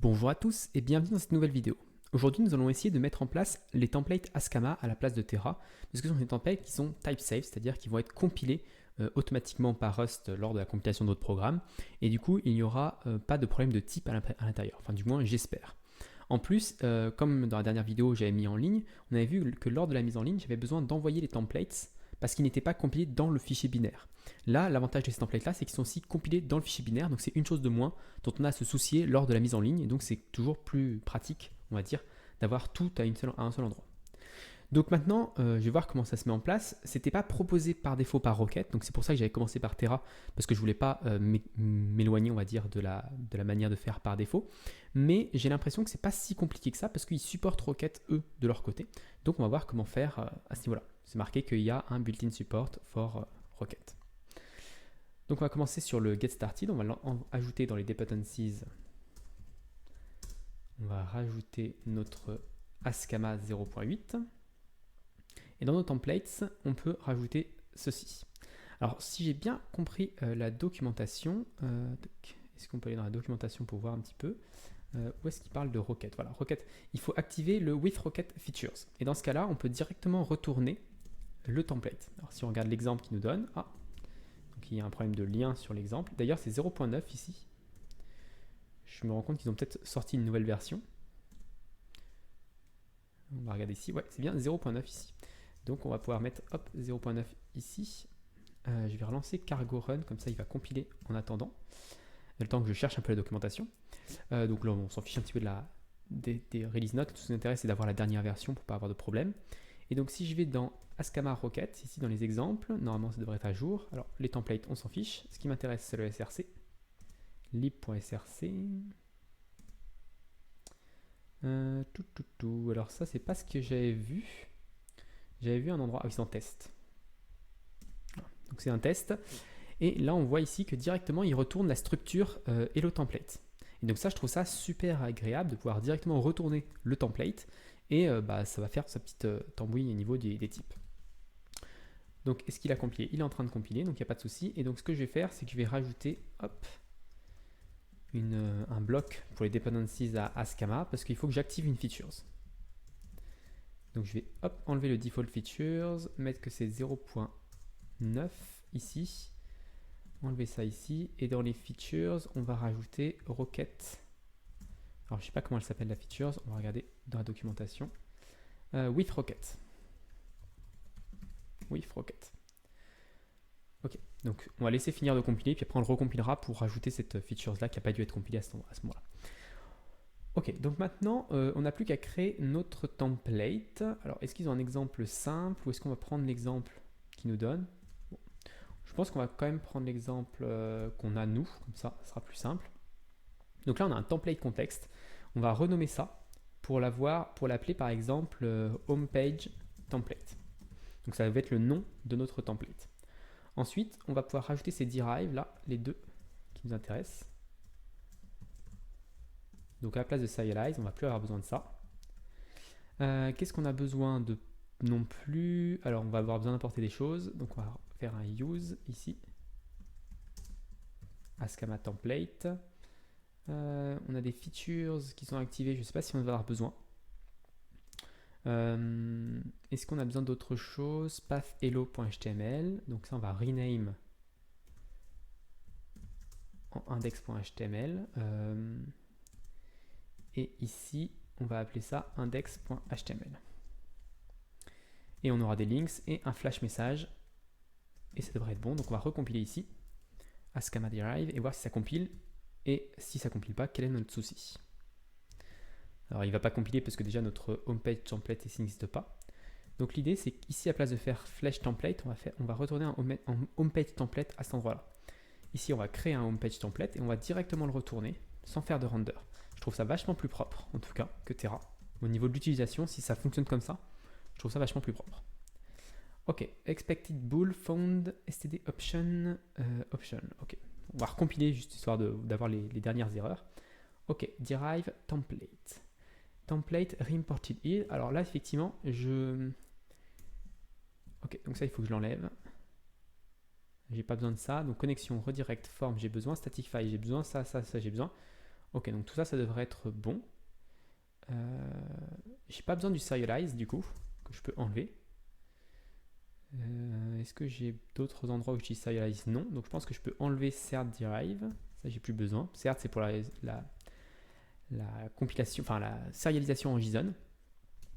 Bonjour à tous et bienvenue dans cette nouvelle vidéo. Aujourd'hui, nous allons essayer de mettre en place les templates Ascama à la place de Terra, parce que ce sont des templates qui sont type safe, c'est-à-dire qui vont être compilés automatiquement par Rust lors de la compilation d'autres programmes, et du coup, il n'y aura pas de problème de type à l'intérieur, enfin du moins j'espère. En plus, comme dans la dernière vidéo j'avais mis en ligne, on avait vu que lors de la mise en ligne, j'avais besoin d'envoyer les templates parce qu'ils n'étaient pas compilés dans le fichier binaire. Là, l'avantage de ces templates-là, c'est qu'ils sont aussi compilés dans le fichier binaire, donc c'est une chose de moins dont on a à se soucier lors de la mise en ligne, et donc c'est toujours plus pratique, on va dire, d'avoir tout à un seul endroit. Donc maintenant, je vais voir comment ça se met en place. C'était pas proposé par défaut par Rocket, donc c'est pour ça que j'avais commencé par Terra, parce que je voulais pas m'éloigner, on va dire, de la manière de faire par défaut. Mais j'ai l'impression que c'est pas si compliqué que ça, parce qu'ils supportent Rocket, eux, de leur côté. Donc on va voir comment faire à ce niveau-là. C'est marqué qu'il y a un built-in support for Rocket. Donc on va commencer sur le Get Started, on va ajouter dans les dependencies, on va rajouter notre Ascama 0.8. Et dans nos templates, on peut rajouter ceci. Alors, si j'ai bien compris la documentation, est-ce qu'on peut aller dans la documentation pour voir un petit peu où est-ce qu'il parle de Rocket? Voilà, Rocket, il faut activer le with Rocket features. Et dans ce cas-là, on peut directement retourner le template. Alors, si on regarde l'exemple qu'il nous donne, donc il y a un problème de lien sur l'exemple. D'ailleurs, c'est 0.9 ici. Je me rends compte qu'ils ont peut-être sorti une nouvelle version. On va regarder ici. Ouais, c'est bien 0.9 ici. Donc on va pouvoir mettre 0.9 ici. Je vais relancer Cargo Run, comme ça il va compiler en attendant, le temps que je cherche un peu la documentation. Donc là on s'en fiche un petit peu des release notes. Tout ce qui nous intéresse c'est d'avoir la dernière version pour ne pas avoir de problème. Et donc si je vais dans Ascama Rocket, ici dans les exemples, normalement ça devrait être à jour. Alors les templates on s'en fiche. Ce qui m'intéresse c'est le src. lib.src. Alors ça c'est pas ce que j'avais vu. J'avais vu un endroit, c'est en test. Donc c'est un test. Et là on voit ici que directement il retourne la structure Hello Template. Et donc ça je trouve ça super agréable de pouvoir directement retourner le template. Et ça va faire sa petite tambouille au niveau des types. Donc est-ce qu'il a compilé? Il est en train de compiler, donc il n'y a pas de souci. Et donc ce que je vais faire, c'est que je vais rajouter un bloc pour les dependencies à Ascama parce qu'il faut que j'active une features. Donc je vais enlever le default features, mettre que c'est 0.9 ici, enlever ça ici, et dans les features, on va rajouter Rocket. Alors je sais pas comment elle s'appelle la features, on va regarder dans la documentation. With Rocket. With Rocket. Ok, donc on va laisser finir de compiler, puis après on le recompilera pour rajouter cette features là qui n'a pas dû être compilée à ce moment-là. Ok, donc maintenant, on n'a plus qu'à créer notre template. Alors, est-ce qu'ils ont un exemple simple ou est-ce qu'on va prendre l'exemple qu'ils nous donnent? Je pense qu'on va quand même prendre l'exemple qu'on a nous, comme ça sera plus simple. Donc là, on a un template contexte. On va renommer ça pour l'appeler par exemple homepage template. Donc ça va être le nom de notre template. Ensuite, on va pouvoir rajouter ces derives là, les deux qui nous intéressent. Donc à la place de serialize, on ne va plus avoir besoin de ça. Qu'est-ce qu'on a besoin de non plus? Alors on va avoir besoin d'importer des choses. Donc on va faire un use ici. Ascama template. On a des features qui sont activées. Je ne sais pas si on va avoir besoin. Est-ce qu'on a besoin d'autre chose? Path hello.html. Donc ça on va rename en index.html. Et ici, on va appeler ça index.html. Et on aura des links et un flash message. Et ça devrait être bon. Donc on va recompiler ici, Ascama derive, et voir si ça compile. Et si ça compile pas, quel est notre souci? Alors il ne va pas compiler parce que déjà notre homepage template ici n'existe pas. Donc l'idée c'est qu'ici, à place de faire flash template, on va retourner un homepage template à cet endroit-là. Ici, on va créer un homepage template et on va directement le retourner sans faire de render. Je trouve ça vachement plus propre, en tout cas, que Terra. Au niveau de l'utilisation, si ça fonctionne comme ça, je trouve ça vachement plus propre. Ok, expected bool found std option. Ok, on va recompiler juste histoire d'avoir les dernières erreurs. Ok, derive template. Template reimported here. Alors là, effectivement, ok, donc ça, il faut que je l'enlève. J'ai pas besoin de ça. Donc connexion, redirect, form, j'ai besoin. Static file, j'ai besoin. Ça, j'ai besoin. Ok, donc tout ça, ça devrait être bon. J'ai pas besoin du serialize du coup, que je peux enlever. Est-ce que j'ai d'autres endroits où je dis serialize? Non, donc je pense que je peux enlever cert derive. Ça, j'ai plus besoin. Cert, c'est pour la compilation, enfin la serialisation en JSON.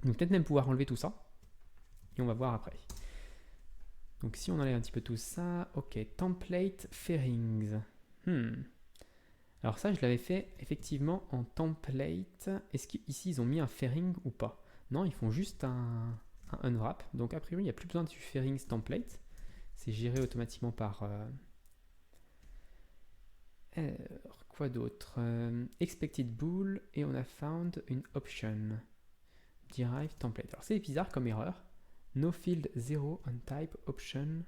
Donc peut-être même pouvoir enlever tout ça. Et on va voir après. Donc si on enlève un petit peu tout ça, ok, template fairings. Alors ça, je l'avais fait effectivement en template. Est-ce qu'ici, ils ont mis un fairing ou pas? Non, ils font juste un unwrap. Donc a priori, il n'y a plus besoin du fairings template. C'est géré automatiquement par... quoi d'autre? Expected bool et on a found une option. Derive template. Alors c'est bizarre comme erreur. No field 0 on type option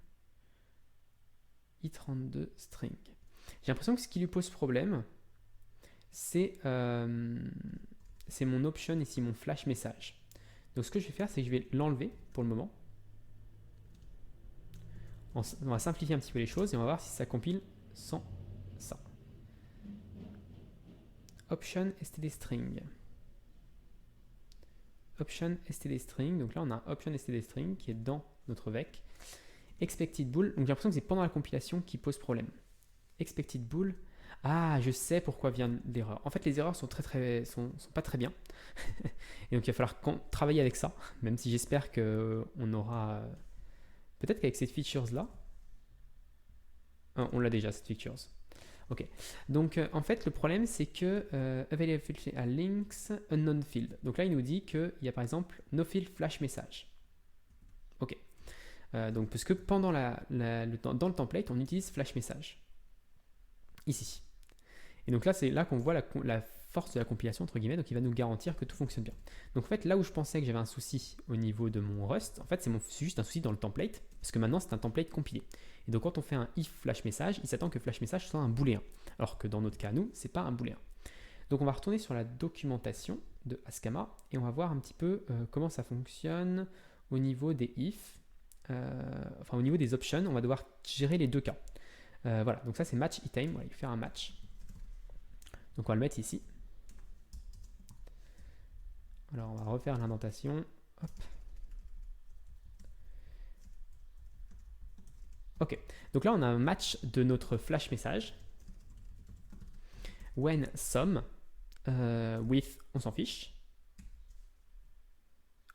i32 string. J'ai l'impression que ce qui lui pose problème, c'est mon option ici, mon flash message. Donc ce que je vais faire, c'est que je vais l'enlever pour le moment. On va simplifier un petit peu les choses et on va voir si ça compile sans ça. Option std string. Option std string. Donc là, on a un option std string qui est dans notre vec. Expected bool. Donc j'ai l'impression que c'est pendant la compilation qui pose problème. Expected bool. Ah, je sais pourquoi vient l'erreur. En fait, les erreurs sont pas très bien. Et donc, il va falloir travailler avec ça, même si j'espère qu'on aura... Peut-être qu'avec cette features-là... on l'a déjà, cette features. Ok. Donc, en fait, le problème, c'est que available à links unknown field. Donc là, il nous dit qu'il y a par exemple no field flash message. Ok. Donc, parce que pendant dans le template, on utilise flash message. Ici. Et donc là, c'est là qu'on voit la force de la compilation, entre guillemets, donc il va nous garantir que tout fonctionne bien. Donc en fait, là où je pensais que j'avais un souci au niveau de mon Rust, en fait, c'est juste un souci dans le template, parce que maintenant, c'est un template compilé. Et donc quand on fait un if flash message, il s'attend que flash message soit un booléen, alors que dans notre cas, nous, c'est pas un booléen. Donc on va retourner sur la documentation de Ascama, et on va voir un petit peu comment ça fonctionne au niveau des if, enfin au niveau des options, on va devoir gérer les deux cas. Voilà, donc ça c'est match itime, on va faire un match. Donc on va le mettre ici. Alors on va refaire l'indentation. Hop. Ok, donc là on a un match de notre flash message. When sum with, on s'en fiche.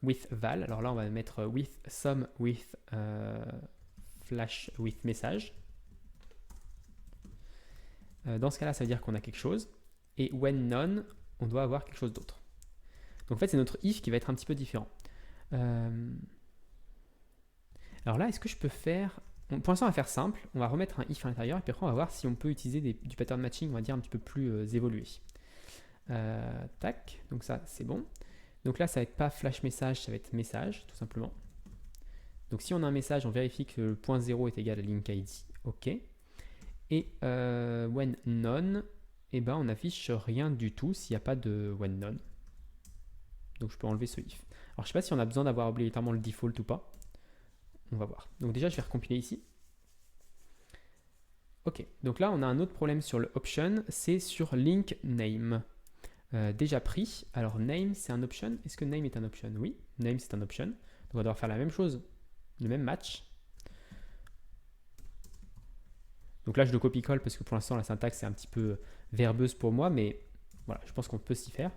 With val, alors là on va mettre with sum with flash with message. Dans ce cas-là, ça veut dire qu'on a quelque chose. Et when none, on doit avoir quelque chose d'autre. Donc en fait, c'est notre if qui va être un petit peu différent. Alors là, est-ce que je peux faire... Pour l'instant, on va faire simple. On va remettre un if à l'intérieur et puis après, on va voir si on peut utiliser du pattern matching, on va dire un petit peu plus évolué. Tac, donc ça, c'est bon. Donc là, ça va être pas flash message, ça va être message, tout simplement. Donc si on a un message, on vérifie que le point 0 est égal à link ID. OK. Et when none, eh ben, on n'affiche rien du tout s'il n'y a pas de when none. Donc je peux enlever ce if. Alors je ne sais pas si on a besoin d'avoir obligatoirement le default ou pas. On va voir. Donc déjà je vais recompiler ici. Ok, donc là on a un autre problème sur le option, c'est sur link name. Déjà pris. Alors name c'est un option. Est-ce que name est un option? Oui, name c'est un option. Donc on va devoir faire la même chose, le même match. Donc là je le copie-colle parce que pour l'instant la syntaxe est un petit peu verbeuse pour moi, mais voilà, je pense qu'on peut s'y faire.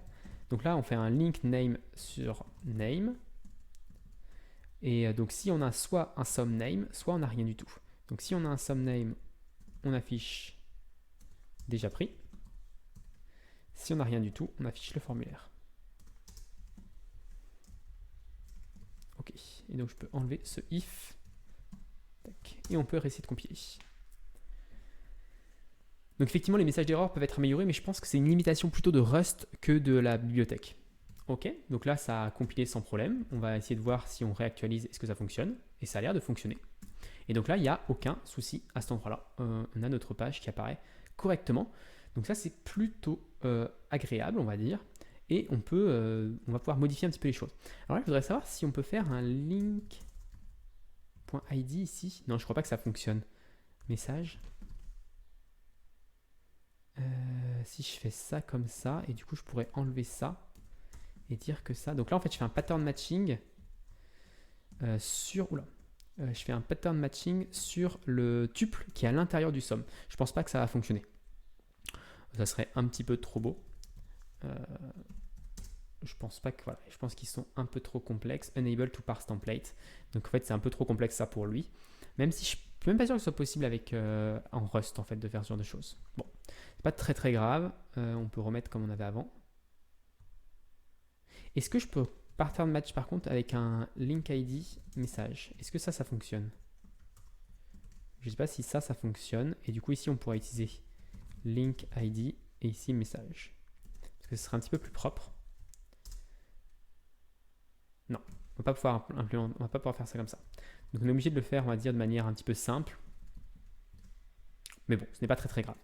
Donc là on fait un link name sur name. Et donc si on a soit un sum name, soit on n'a rien du tout. Donc si on a un sum name, on affiche déjà pris. Si on n'a rien du tout, on affiche le formulaire. Ok, et donc je peux enlever ce if. Tac. Et on peut essayer de compiler. Donc effectivement, les messages d'erreur peuvent être améliorés, mais je pense que c'est une limitation plutôt de Rust que de la bibliothèque. Ok, donc là, ça a compilé sans problème. On va essayer de voir si on réactualise, est-ce que ça fonctionne. Et ça a l'air de fonctionner. Et donc là, il n'y a aucun souci à cet endroit-là. On a notre page qui apparaît correctement. Donc ça, c'est plutôt agréable, on va dire. Et on va pouvoir modifier un petit peu les choses. Alors là, je voudrais savoir si on peut faire un link.id ici. Non, je crois pas que ça fonctionne. Message. si je fais ça comme ça, et du coup je pourrais enlever ça et dire que ça. Donc là en fait je fais un pattern matching sur. Oula. Je fais un pattern matching sur le tuple qui est à l'intérieur du somme. Je pense pas que ça va fonctionner. Ça serait un petit peu trop beau. Je pense pas que voilà, je pense qu'ils sont un peu trop complexes. Unable to parse template. Donc en fait c'est un peu trop complexe ça pour lui. Même si je suis même pas sûr que ce soit possible avec en Rust en fait de faire ce genre de choses. Bon, c'est pas très grave. On peut remettre comme on avait avant. Est-ce que je peux pattern match par contre avec un link ID message? Est-ce que ça fonctionne? Je sais pas si ça fonctionne. Et du coup ici on pourrait utiliser link ID et ici message. Parce que ce serait un petit peu plus propre. Non, on va pas pouvoir implémenter, on va pas pouvoir faire ça comme ça. Donc on est obligé de le faire, on va dire, de manière un petit peu simple. Mais bon, ce n'est pas très grave.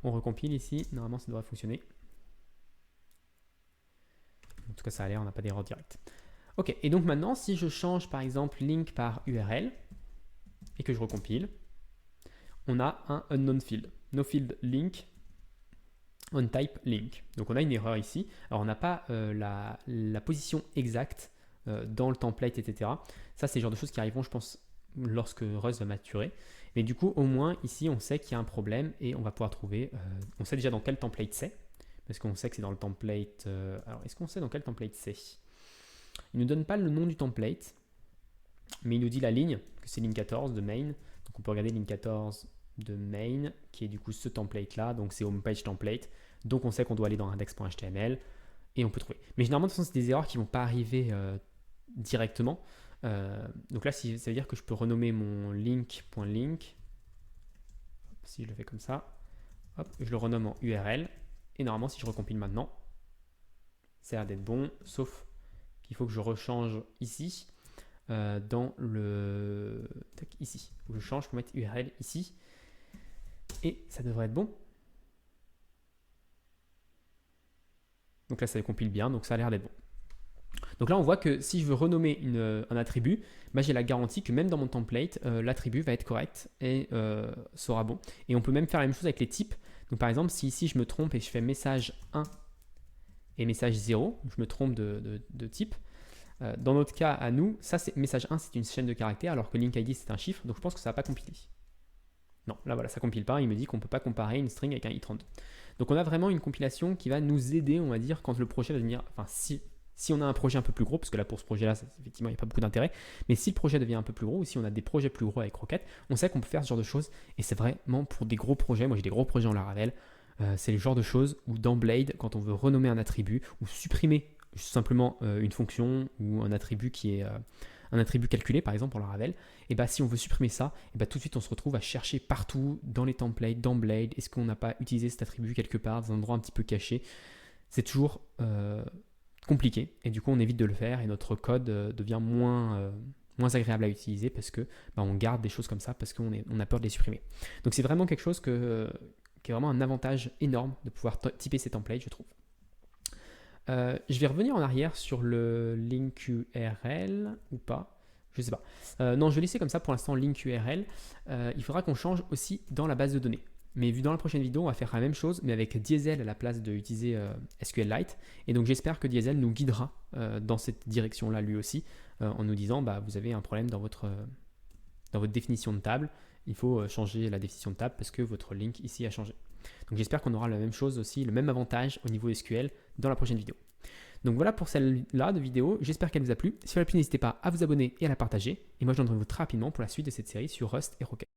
On recompile ici, normalement ça devrait fonctionner. En tout cas ça a l'air, on n'a pas d'erreur directe. Ok, et donc maintenant si je change par exemple link par URL et que je recompile, on a un unknown field. No field link on type link. Donc on a une erreur ici. Alors on n'a pas la position exacte dans le template, etc. Ça c'est le genre de choses qui arriveront je pense lorsque Rust va maturer. Mais du coup au moins ici on sait qu'il y a un problème et on va pouvoir trouver, on sait déjà dans quel template c'est. Parce qu'on sait que c'est dans le template. Alors est-ce qu'on sait dans quel template c'est? Il ne nous donne pas le nom du template, mais il nous dit la ligne, que c'est ligne 14 de main. Donc on peut regarder ligne 14 de main, qui est du coup ce template là, donc c'est homepage template. Donc on sait qu'on doit aller dans index.html et on peut trouver. Mais généralement de toute façon c'est des erreurs qui ne vont pas arriver directement. Donc là ça veut dire que je peux renommer mon link.link. Si je le fais comme ça, hop, je le renomme en URL. Et normalement si je recompile maintenant, ça a l'air d'être bon, sauf qu'il faut que je rechange ici. Dans le ici, je change pour mettre URL ici et ça devrait être bon. Donc là ça compile bien, donc ça a l'air d'être bon. Donc là on voit que si je veux renommer un attribut, bah, j'ai la garantie que même dans mon template l'attribut va être correct et sera bon. Et on peut même faire la même chose avec les types. Donc par exemple si ici je me trompe et je fais message 1 et message 0, je me trompe de type. Dans notre cas, à nous, ça c'est message 1, c'est une chaîne de caractères, alors que link ID c'est un chiffre, donc je pense que ça va pas compiler. Non, là voilà, ça compile pas, il me dit qu'on peut pas comparer une string avec un int32. Donc on a vraiment une compilation qui va nous aider, on va dire, quand le projet va devenir, enfin si on a un projet un peu plus gros, parce que là pour ce projet-là, effectivement il n'y a pas beaucoup d'intérêt, mais si le projet devient un peu plus gros, ou si on a des projets plus gros avec Rocket, on sait qu'on peut faire ce genre de choses, et c'est vraiment pour des gros projets, moi j'ai des gros projets en Laravel, c'est le genre de choses où dans Blade, quand on veut renommer un attribut, ou supprimer simplement une fonction ou un attribut qui est un attribut calculé par exemple en Laravel, et bah si on veut supprimer ça, et bah tout de suite on se retrouve à chercher partout dans les templates, dans Blade, est-ce qu'on n'a pas utilisé cet attribut quelque part, dans un endroit un petit peu caché. C'est toujours compliqué et du coup on évite de le faire et notre code devient moins agréable à utiliser parce que bah, on garde des choses comme ça parce qu'on a peur de les supprimer. Donc c'est vraiment quelque chose qui est vraiment un avantage énorme de pouvoir typer ces templates, je trouve. Je vais revenir en arrière sur le link URL ou pas, je sais pas. Non, je vais laisser comme ça pour l'instant link URL. Il faudra qu'on change aussi dans la base de données. Mais vu dans la prochaine vidéo, on va faire la même chose, mais avec Diesel à la place d'utiliser SQLite. Et donc j'espère que Diesel nous guidera dans cette direction-là lui aussi, en nous disant bah, vous avez un problème dans votre définition de table. Il faut changer la définition de table parce que votre link ici a changé. Donc j'espère qu'on aura la même chose aussi, le même avantage au niveau SQL dans la prochaine vidéo. Donc voilà pour celle-là de vidéo, j'espère qu'elle vous a plu. Si elle vous a plu, n'hésitez pas à vous abonner et à la partager. Et moi je vous retrouve très rapidement pour la suite de cette série sur Rust et Rocket.